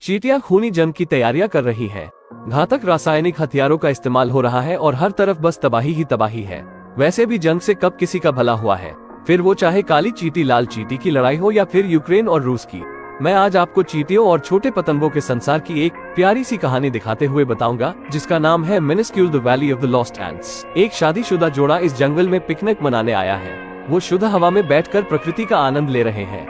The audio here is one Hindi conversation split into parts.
चींटियां खूनी जंग की तैयारियां कर रही हैं। घातक रासायनिक हथियारों का इस्तेमाल हो रहा है और हर तरफ बस तबाही ही तबाही है। वैसे भी जंग से कब किसी का भला हुआ है, फिर वो चाहे काली चींटी लाल चींटी की लड़ाई हो या फिर यूक्रेन और रूस की। मैं आज आपको चींटियों और छोटे पतंगों के संसार की एक प्यारी सी कहानी दिखाते हुए बताऊंगा, जिसका नाम है minuscule the valley of the lost ants. एक शादीशुदा जोड़ा इस जंगल में पिकनिक मनाने आया है। वो शुद्ध हवा में बैठकर प्रकृति का आनंद ले रहे हैं।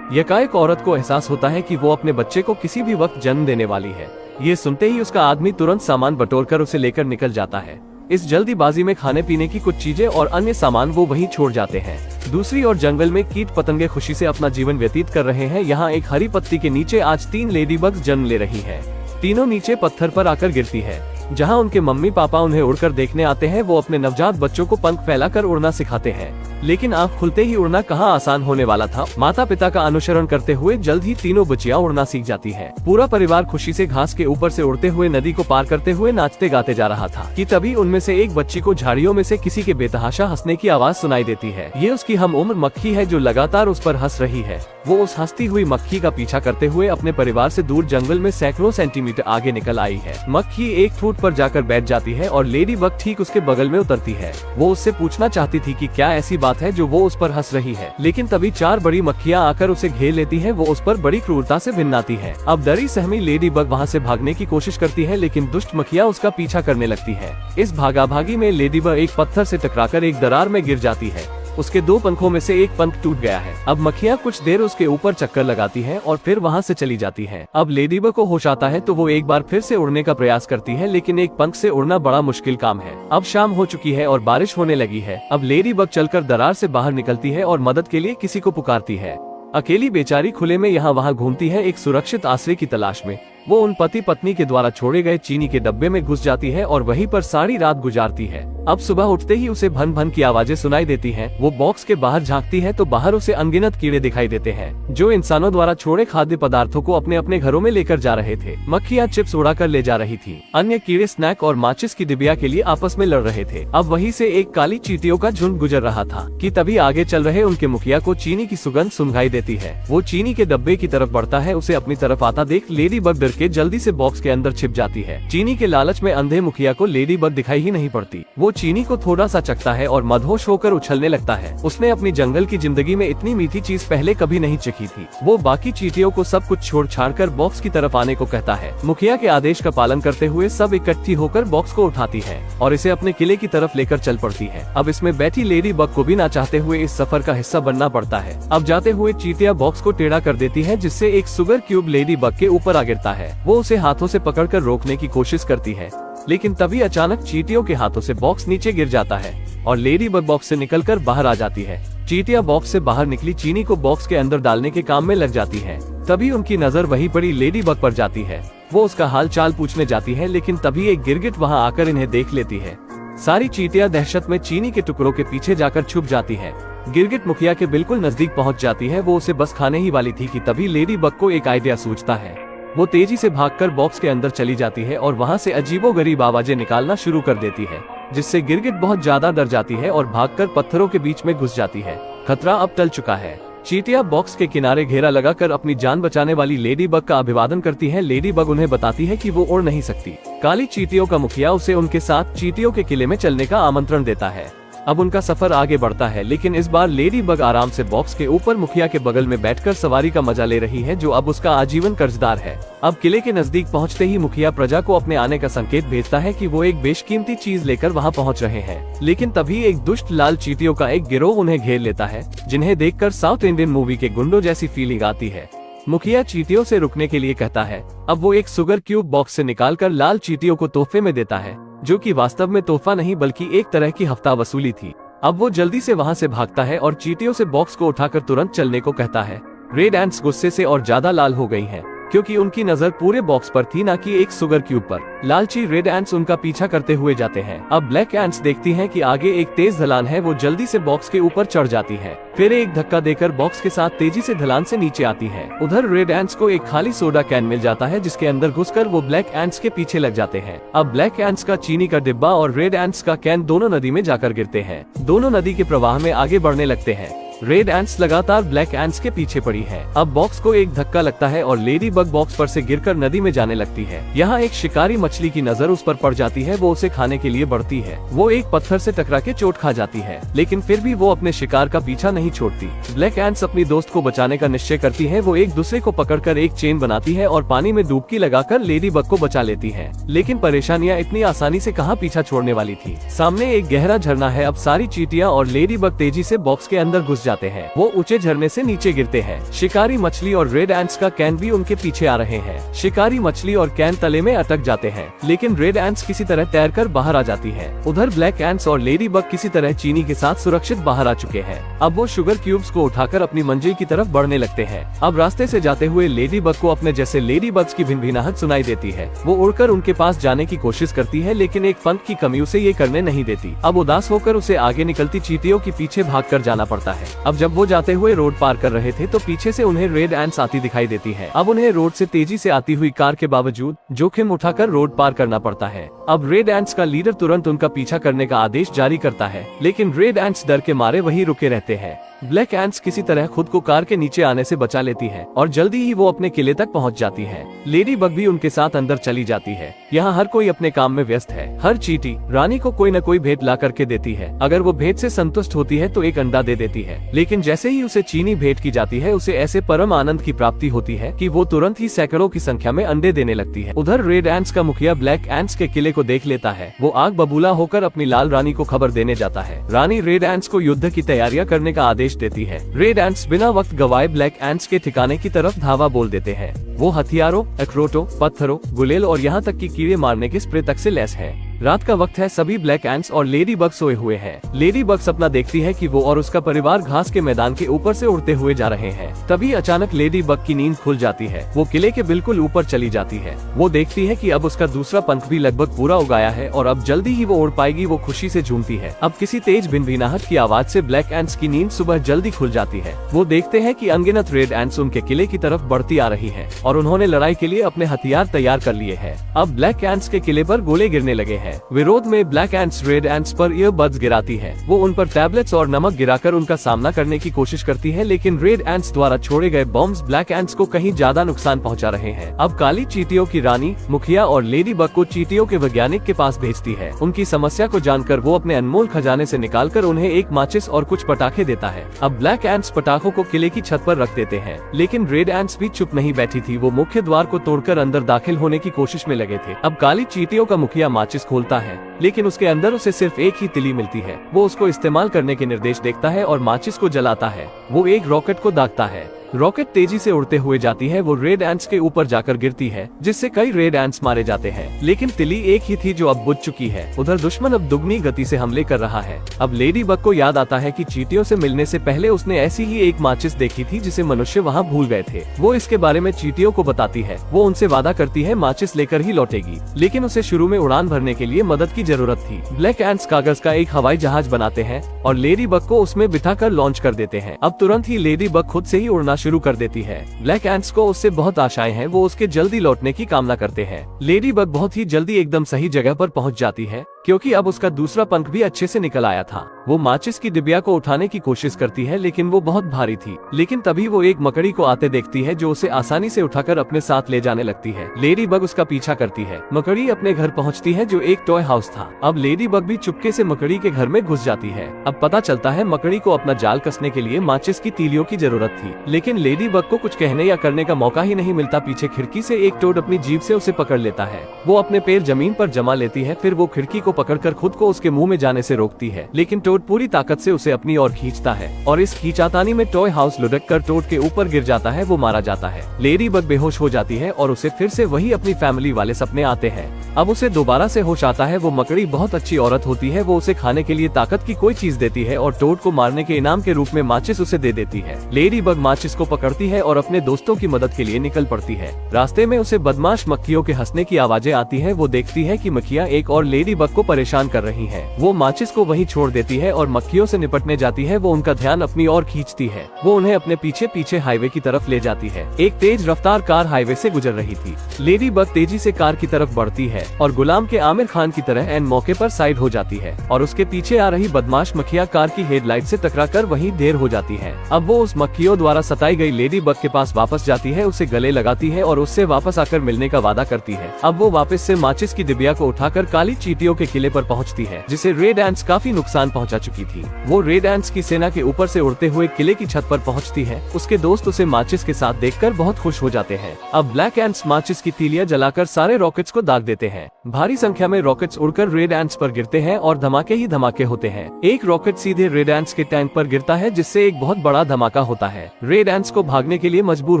यकाएक औरत को एहसास होता है कि वो अपने बच्चे को किसी भी वक्त जन्म देने वाली है। ये सुनते ही उसका आदमी तुरंत सामान बटोरकर उसे लेकर निकल जाता है। इस जल्दीबाजी में खाने पीने की कुछ चीजें और अन्य सामान वो वहीं छोड़ जाते हैं। दूसरी ओर जंगल में कीट पतंगे खुशी से अपना जीवन व्यतीत कर रहे हैं। यहाँ एक हरी पत्ती के नीचे आज 3 लेडीबग्स जन्म ले रही हैं। तीनों नीचे पत्थर पर आकर गिरती है। जहाँ उनके मम्मी पापा उन्हें उड़कर देखने आते हैं, वो अपने नवजात बच्चों को पंख फैलाकर उड़ना सिखाते हैं। लेकिन आँख खुलते ही उड़ना कहाँ आसान होने वाला था। माता पिता का अनुसरण करते हुए जल्द ही तीनों बच्चियां उड़ना सीख जाती हैं। पूरा परिवार खुशी से घास के ऊपर से उड़ते हुए नदी को पार करते हुए नाचते गाते जा रहा था कि तभी उनमें से एक बच्ची को झाड़ियों में से किसी के बेतहाशा हंसने की आवाज सुनाई देती है। ये उसकी हम उम्र मक्खी है जो लगातार उस पर हंस रही है। वो उस हंसती हुई मक्खी का पीछा करते हुए अपने परिवार से दूर जंगल में सैकड़ों सेंटीमीटर आगे निकल आई है। मक्खी एक ठूंठ पर जाकर बैठ जाती है और लेडी बग ठीक उसके बगल में उतरती है। वो उससे पूछना चाहती थी कि क्या ऐसी बात है जो वो उस पर हंस रही है, लेकिन तभी 4 बड़ी मक्खियां आकर उसे घेर लेती हैं। वो उस पर बड़ी क्रूरता से भिन्नाती है। अब डरी सहमी लेडी बग वहाँ से भागने की कोशिश करती है, लेकिन दुष्ट मक्खियां उसका पीछा करने लगती है। इस भागाभागी में लेडी बग एक पत्थर से टकराकर एक दरार में गिर जाती है। उसके 2 पंखों में से एक पंख टूट गया है। अब मक्खियां कुछ देर उसके ऊपर चक्कर लगाती हैं और फिर वहां से चली जाती हैं। अब लेडीबग को होश आता है तो वो एक बार फिर से उड़ने का प्रयास करती है, लेकिन एक पंख से उड़ना बड़ा मुश्किल काम है। अब शाम हो चुकी है और बारिश होने लगी है। अब लेडीबग चलकर दरार से बाहर निकलती है और मदद के लिए किसी को पुकारती है। अकेली बेचारी खुले में यहाँ वहाँ घूमती है एक सुरक्षित आश्रय की तलाश में। वो उन पति पत्नी के द्वारा छोड़े गए चीनी के डब्बे में घुस जाती है और वहीं पर सारी रात गुजारती है। अब सुबह उठते ही उसे भन भन की आवाजें सुनाई देती हैं। वो बॉक्स के बाहर झांकती है तो बाहर उसे अनगिनत कीड़े दिखाई देते हैं, जो इंसानों द्वारा छोड़े खाद्य पदार्थों को अपने अपने घरों में लेकर जा रहे थे। मक्खियां चिप्स उड़ाकर ले जा रही थी। अन्य कीड़े स्नैक और माचिस की डिबिया के लिए आपस में लड़ रहे थे। अब वहीं से एक काली चींटियों का झुंड गुजर रहा था कि तभी आगे चल रहे उनके मुखिया को चीनी की सुगंध सुंघाई देती है। वो चीनी के डब्बे की तरफ बढ़ता है। उसे अपनी तरफ आता देख लेडी बग डर के जल्दी से बॉक्स के अंदर छिप जाती है। चीनी के लालच में अंधे मुखिया को लेडी बग दिखाई ही नहीं पड़ती। वो चीनी को थोड़ा सा चखता है और मदहोश होकर उछलने लगता है। उसने अपनी जंगल की जिंदगी में इतनी मीठी चीज पहले कभी नहीं चखी थी। वो बाकी चींटियों को सब कुछ छोड़ छाड़ कर बॉक्स की तरफ आने को कहता है। मुखिया के आदेश का पालन करते हुए सब इकट्ठी होकर बॉक्स को उठाती है और इसे अपने किले की तरफ लेकर चल पड़ती है। अब इसमें बैठी लेडी बग को भी ना चाहते हुए इस सफर का हिस्सा बनना पड़ता है। अब जाते हुए चींटियां बॉक्स को टेढ़ा कर देती है, जिससे एक सुगर क्यूब लेडी बग के ऊपर आ गिरता है। वो उसे हाथों से पकड़कर रोकने की कोशिश करती है, लेकिन तभी अचानक चींटियों के हाथों से बॉक्स नीचे गिर जाता है और लेडी बग बॉक्स से निकलकर बाहर आ जाती है। चींटियां बॉक्स से बाहर निकली चीनी को बॉक्स के अंदर डालने के काम में लग जाती है। तभी उनकी नजर वहीं पड़ी लेडी बग पर जाती है। वो उसका हाल चाल पूछने जाती है, लेकिन तभी एक गिरगिट वहां आकर इन्हें देख लेती है। सारी चींटियां दहशत में चीनी के टुकड़ों के पीछे जाकर छुप जाती है। गिरगिट मुखिया के बिल्कुल नजदीक पहुंच जाती है। वो उसे बस खाने ही वाली थी कि तभी लेडी बग को एक आइडिया सूझता है। वो तेजी से भागकर बॉक्स के अंदर चली जाती है और वहां से अजीबोगरीब आवाजें निकालना शुरू कर देती है, जिससे गिरगिट बहुत ज्यादा डर जाती है और भागकर पत्थरों के बीच में घुस जाती है। खतरा अब टल चुका है। चींटियां बॉक्स के किनारे घेरा लगाकर अपनी जान बचाने वाली लेडी बग का अभिवादन करती है। लेडी बग उन्हें बताती है कि वो उड़ नहीं सकती। काली चींटियों का मुखिया उसे उनके साथ चींटियों के किले में चलने का आमंत्रण देता है। अब उनका सफर आगे बढ़ता है, लेकिन इस बार लेडी बग आराम से बॉक्स के ऊपर मुखिया के बगल में बैठकर सवारी का मजा ले रही है, जो अब उसका आजीवन कर्जदार है। अब किले के नजदीक पहुंचते ही मुखिया प्रजा को अपने आने का संकेत भेजता है कि वो एक बेशकीमती चीज लेकर वहां पहुंच रहे हैं। लेकिन तभी एक दुष्ट लाल चींटियों का एक गिरोह उन्हें घेर लेता है, जिन्हें देखकर साउथ इंडियन मूवी के गुंडों जैसी फीलिंग आती है। मुखिया चींटियों से रुकने के लिए कहता है। अब वो एक सुगर क्यूब बॉक्स से निकालकर लाल चींटियों को तोहफे में देता है, जो कि वास्तव में तोहफा नहीं बल्कि एक तरह की हफ्ता वसूली थी। अब वो जल्दी से वहां से भागता है और चींटियों से बॉक्स को उठाकर तुरंत चलने को कहता है। रेड एंट्स गुस्से से और ज्यादा लाल हो गई हैं, क्योंकि उनकी नजर पूरे बॉक्स पर थी, न कि एक सुगर क्यूब पर। लालची रेड एंट्स उनका पीछा करते हुए जाते हैं। अब ब्लैक एंट्स देखती हैं कि आगे एक तेज ढलान है। वो जल्दी से बॉक्स के ऊपर चढ़ जाती है, फिर एक धक्का देकर बॉक्स के साथ तेजी से ढलान से नीचे आती है। उधर रेड एंट्स को एक खाली सोडा कैन मिल जाता है, जिसके अंदर घुसकर वो ब्लैक एंट्स के पीछे लग जाते हैं। अब ब्लैक एंट्स का चीनी का डिब्बा और रेड एंट्स का कैन दोनों नदी में जाकर गिरते हैं। दोनों नदी के प्रवाह में आगे बढ़ने लगते हैं। रेड एंट्स लगातार ब्लैक एंट्स के पीछे पड़ी है। अब बॉक्स को एक धक्का लगता है और लेडी बग बॉक्स पर से गिरकर नदी में जाने लगती है। यहाँ एक शिकारी मछली की नजर उस पर पड़ जाती है। वो उसे खाने के लिए बढ़ती है। वो एक पत्थर से टकरा के चोट खा जाती है, लेकिन फिर भी वो अपने शिकार का पीछा नहीं छोड़ती। ब्लैक एंट्स अपनी दोस्त को बचाने का निश्चय करती है। वो एक दूसरे को पकड़कर एक चेन बनाती है और पानी में डुबकी लगाकर लेडी बग को बचा लेती है। लेकिन परेशानियां इतनी आसानी से कहां पीछा छोड़ने वाली थी। सामने एक गहरा झरना है। अब सारी चींटियां और लेडी बग तेजी से बॉक्स के अंदर घुस जाते हैं। वो ऊंचे झरने से नीचे गिरते हैं। शिकारी मछली और रेड एंट्स का कैन भी उनके पीछे आ रहे हैं। शिकारी मछली और कैन तले में अटक जाते हैं, लेकिन रेड एंट्स किसी तरह तैरकर बाहर आ जाती है। उधर ब्लैक एंट्स और लेडी बग किसी तरह चीनी के साथ सुरक्षित बाहर आ चुके हैं। अब वो शुगर क्यूब्स को उठाकर अपनी मंजिल की तरफ बढ़ने लगते हैं। अब रास्ते से जाते हुए लेडी बग को अपने जैसे लेडी बग्स की भिनभिनाहट सुनाई देती है। वो उड़कर उनके पास जाने की कोशिश करती है, लेकिन एक पंख की कमी उसे ये करने नहीं देती। अब उदास होकर उसे आगे निकलती चींटियों के पीछे भागकर जाना पड़ता है। अब जब वो जाते हुए रोड पार कर रहे थे तो पीछे से उन्हें रेड एंट्स आती दिखाई देती है। अब उन्हें रोड से तेजी से आती हुई कार के बावजूद जोखिम उठाकर रोड पार करना पड़ता है। अब रेड एंट्स का लीडर तुरंत उनका पीछा करने का आदेश जारी करता है, लेकिन रेड एंट्स डर के मारे वहीं रुके रहते हैं। ब्लैक एंट्स किसी तरह खुद को कार के नीचे आने से बचा लेती है और जल्दी ही वो अपने किले तक पहुंच जाती है। लेडी बग भी उनके साथ अंदर चली जाती है। यहाँ हर कोई अपने काम में व्यस्त है। हर चींटी रानी को कोई न कोई भेंट ला करके देती है। अगर वो भेंट से संतुष्ट होती है तो एक अंडा दे देती है, लेकिन जैसे ही उसे चीनी भेंट की जाती है उसे ऐसे परम आनंद की प्राप्ति होती है कि वो तुरंत ही सैकड़ों की संख्या में अंडे देने लगती है। उधर रेड एंट्स का मुखिया ब्लैक एंट्स के किले को देख लेता है। वो आग बबूला होकर अपनी लाल रानी को खबर देने जाता है। रानी रेड एंट्स को युद्ध की तैयारियां करने का आदेश देती है। रेड एंट्स बिना वक्त गवाए ब्लैक एंट्स के ठिकाने की तरफ धावा बोल देते हैं। वो हथियारों, अखरोटों, पत्थरों, गुलेल और यहाँ तक कि कीड़े मारने के स्प्रे तक से लैस है। रात का वक्त है। सभी ब्लैक एंट्स और लेडी बग सोए हुए हैं। लेडी बग सपना देखती है कि वो और उसका परिवार घास के मैदान के ऊपर से उड़ते हुए जा रहे हैं। तभी अचानक लेडी बग की नींद खुल जाती है। वो किले के बिल्कुल ऊपर चली जाती है। वो देखती है कि अब उसका दूसरा पंख भी लगभग पूरा उगाया है और अब जल्दी ही वो उड़ पाएगी। वो खुशी से झूमती है। अब किसी तेज भिनभिनाहट की आवाज से ब्लैक एंट्स की नींद सुबह जल्दी खुल जाती है। वो देखते हैं कि अनगिनत रेड एंट्स उनके किले की तरफ बढ़ती आ रही है और उन्होंने लड़ाई के लिए अपने हथियार तैयार कर लिए हैं। अब ब्लैक एंट्स के किले पर गोले गिरने लगे हैं। विरोध में ब्लैक एंट्स रेड एंट्स पर ईयरबड्स गिराती है। वो उन पर टैबलेट्स और नमक गिराकर उनका सामना करने की कोशिश करती है, लेकिन रेड एंट्स द्वारा छोड़े गए बॉम्ब्स ब्लैक एंट्स को कहीं ज्यादा नुकसान पहुंचा रहे हैं। अब काली चींटियों की रानी मुखिया और लेडी बग को चींटियों के वैज्ञानिक के पास भेजती है। उनकी समस्या को जानकर वो अपने अनमोल खजाने से निकालकर उन्हें एक माचिस और कुछ पटाखे देता है। अब ब्लैक एंट्स पटाखों को किले की छत पर रख देते हैं, लेकिन रेड एंट्स भी चुप नहीं बैठी थी। वो मुख्य द्वार को तोड़कर अंदर दाखिल होने की कोशिश में लगे थे। अब काली चींटियों का मुखिया माचिस खोलता है, लेकिन उसके अंदर उसे सिर्फ एक ही तिली मिलती है। वो उसको इस्तेमाल करने के निर्देश देखता है और माचिस को जलाता है। वो एक रॉकेट को दागता है। रॉकेट तेजी से उड़ते हुए जाती है। वो रेड एंट्स के ऊपर जाकर गिरती है, जिससे कई रेड एंट्स मारे जाते हैं, लेकिन तिली एक ही थी जो अब बुझ चुकी है। उधर दुश्मन अब दुगनी गति से हमले कर रहा है। अब लेडी बग को याद आता है कि चींटियों से मिलने से पहले उसने ऐसी ही एक माचिस देखी थी जिसे मनुष्य वहाँ भूल गए थे। वो इसके बारे में चींटियों को बताती है। वो उनसे वादा करती है माचिस लेकर ही लौटेगी, लेकिन उसे शुरू में उड़ान भरने के लिए मदद की जरूरत थी। ब्लैक एंट्स कागज का एक हवाई जहाज बनाते हैं और लेडी बग को उसमें बिठाकर लॉन्च कर देते हैं। अब तुरंत ही लेडी बग खुद से ही उड़ना शुरू कर देती है। ब्लैक एंट्स को उससे बहुत आशाएं हैं। वो उसके जल्दी लौटने की कामना करते हैं। लेडी बग बहुत ही जल्दी एकदम सही जगह पर पहुंच जाती है, क्योंकि अब उसका दूसरा पंख भी अच्छे से निकल आया था। वो माचिस की डिबिया को उठाने की कोशिश करती है, लेकिन वो बहुत भारी थी। लेकिन तभी वो एक मकड़ी को आते देखती है जो उसे आसानी से उठाकर अपने साथ ले जाने लगती है। लेडी बग उसका पीछा करती है। मकड़ी अपने घर पहुंचती है जो एक टॉय हाउस था। अब लेडी बग भी चुपके से मकड़ी के घर में घुस जाती है। अब पता चलता है मकड़ी को अपना जाल कसने के लिए माचिस की तीलियों की जरूरत थी, लेकिन लेडी बग को कुछ कहने या करने का मौका ही नहीं मिलता। पीछे खिड़की से एक टोड अपनी जीभ से उसे पकड़ लेता है। वो अपने पैर जमीन पर जमा लेती है। फिर वो खिड़की को पकड़कर खुद को उसके मुंह में जाने से रोकती है, लेकिन टोड पूरी ताकत से उसे अपनी ओर खींचता है और इस खींचातानी में टॉय हाउस लुढ़क कर टोड के ऊपर गिर जाता है। वो मारा जाता है। लेडी बग बेहोश हो जाती है और उसे फिर से वही अपनी फैमिली वाले सपने आते हैं। अब उसे दोबारा से होश आता है। वो मकड़ी बहुत अच्छी औरत होती है। वो उसे खाने के लिए ताकत की कोई चीज देती है और टोड को मारने के इनाम के रूप में माचिस उसे दे देती है। लेडी बग माचिस माचिस को पकड़ती है और अपने दोस्तों की मदद के लिए निकल पड़ती है। रास्ते में उसे बदमाश मक्खियों के हंसने की आवाजें आती है। वो देखती है कि मक्खियाँ एक और लेडी बग को परेशान कर रही है। वो माचिस को वहीं छोड़ देती है और मक्खियों से निपटने जाती है। वो उनका ध्यान अपनी ओर खींचती है। वो उन्हें अपने पीछे पीछे हाईवे की तरफ ले जाती है। एक तेज रफ्तार कार हाईवे से गुजर रही थी। लेडी बग तेजी से कार की तरफ बढ़ती है और गुलाम के आमिर खान की तरह एन मौके पर साइड हो जाती है और उसके पीछे आ रही बदमाश मक्खियाँ कार की हेडलाइट से टकराकर वहीं ढेर हो जाती है। अब वो उस मक्खियों द्वारा सताई गई लेडी बग के पास वापस जाती है, उसे गले लगाती है और उससे वापस आकर मिलने का वादा करती है। अब वो वापस से माचिस की डिबिया को उठाकर काली चींटियों के किले पर पहुंचती है, जिसे रेड एंट्स काफी नुकसान पहुंचा चुकी थी। वो रेड एंट्स की सेना के ऊपर से उड़ते हुए किले की छत पर पहुंचती है। उसके दोस्त उसे माचिस के साथ देखकर बहुत खुश हो जाते हैं। अब ब्लैक एंट्स माचिस की तीलियां जलाकर सारे रॉकेट्स को दाग देते हैं। भारी संख्या में रॉकेट्स उड़कर रेड एंट्स पर गिरते हैं और धमाके ही धमाके होते हैं। एक रॉकेट सीधे रेड एंट्स के टैंक पर गिरता है, जिससे एक बहुत बड़ा धमाका होता है। रेड एंट्स को भागने के लिए मजबूर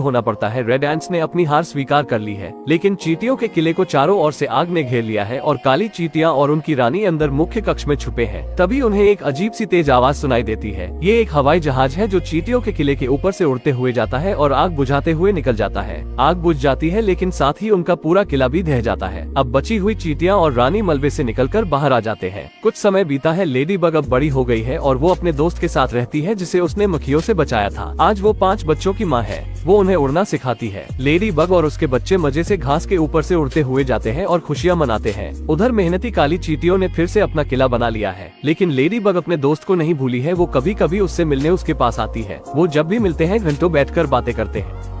होना पड़ता है। रेड एंट्स ने अपनी हार स्वीकार कर ली है, लेकिन चींटियों के किले को चारों ओर से आग ने घेर लिया है और काली चींटियां और उनकी रानी अंदर मुख्य कक्ष में छुपे हैं। तभी उन्हें एक अजीब सी तेज आवाज सुनाई देती है। ये एक हवाई जहाज है जो चींटियों के किले के ऊपर से उड़ते हुए जाता है और आग बुझाते हुए निकल जाता है। आग बुझ जाती है, लेकिन साथ ही उनका पूरा किला भी ढह जाता है। अब बची हुई चींटियां और रानी मलबे से निकलकर बाहर आ जाते हैं। कुछ समय बीता है। लेडी बग अब बड़ी हो गई है और वो अपने दोस्त के साथ रहती है, जिसे उसने मक्खियों से बचाया था। आज वो 5 बच्चों की माँ है। वो उन्हें उड़ना सिखाती है। लेडी बग और उसके बच्चे मजे से घास के ऊपर से उड़ते हुए जाते हैं और खुशियाँ मनाते हैं। उधर मेहनती काली चींटियों ने फिर से अपना किला बना लिया है, लेकिन लेडी बग अपने दोस्त को नहीं भूली है। वो कभी कभी उससे मिलने उसके पास आती है। वो जब भी मिलते हैं घंटों बैठकर बातें करते हैं।